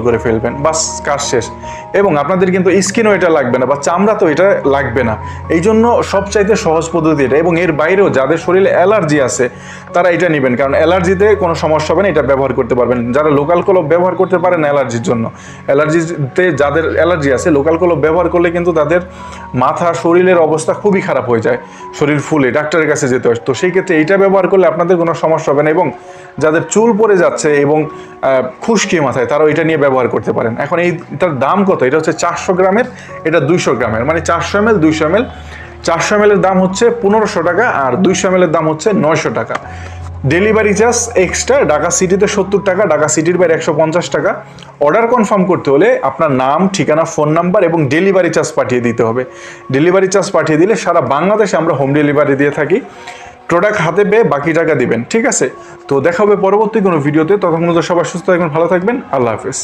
করে ফেলবেন, বাস কাজ শেষ। এবং আপনাদের কিন্তু স্কিনও এটা লাগবে না বা চামড়া তো এটা লাগবে না। এই জন্য সবচাইতে সহজ পদ্ধতি এটা। এবং এর বাইরেও যাদের শরীরে অ্যালার্জি আছে তারা এটা নেবেন, কারণ অ্যালার্জিতে কোনো সমস্যা হবে না, এটা ব্যবহার করতে পারবেন। যারা লোকাল কলপ ব্যবহার করতে পারেন অ্যালার্জির জন্য, অ্যালার্জিতে যাদের অ্যালার্জি আছে লোকাল কলপ ব্যবহার করলে কিন্তু তাদের মাথা শরীরের অবস্থা খুবই খারাপ হয়ে যায়, শরীর ফুলে ডাক্তারের কাছে যেতে হয়। তো সেই ক্ষেত্রে এইটা ব্যবহার করলে আপনাদের কোনো সমস্যা হবে না। এবং যাদের চুল পড়ে যাচ্ছে এবং খুশকি মাথায়, তারাও এটা নিয়ে ব্যবহার করতে পারেন। এখন এইটার দাম কত? এটা হচ্ছে 400 গ্রামের, এটা 200 গ্রামের, মানে 400 ml 200 ml। 400 ml এর দাম হচ্ছে 1500 টাকা আর 200 ml এর দাম হচ্ছে 900 টাকা। ডেলিভারি চার্জ এক্সট্রা, ঢাকা সিটিতে 70 টাকা, ঢাকা সিটির বাইরে 150 টাকা। অর্ডার কনফার্ম করতে হলে আপনার নাম, ঠিকানা, ফোন নাম্বার এবং ডেলিভারি চার্জ পাঠিয়ে দিতে হবে। ডেলিভারি চার্জ পাঠিয়ে দিলে সারা বাংলাদেশে আমরা হোম ডেলিভারি দিয়ে থাকি। প্রোডাক্ট হাতে পেয়ে বাকি টাকা দিবেন, ঠিক আছে? তো দেখা হবে পরবর্তী কোনো ভিডিওতে। ততক্ষণ সবাই সুস্থ থাকবেন, ভালো থাকবেন। আল্লাহ হাফেজ।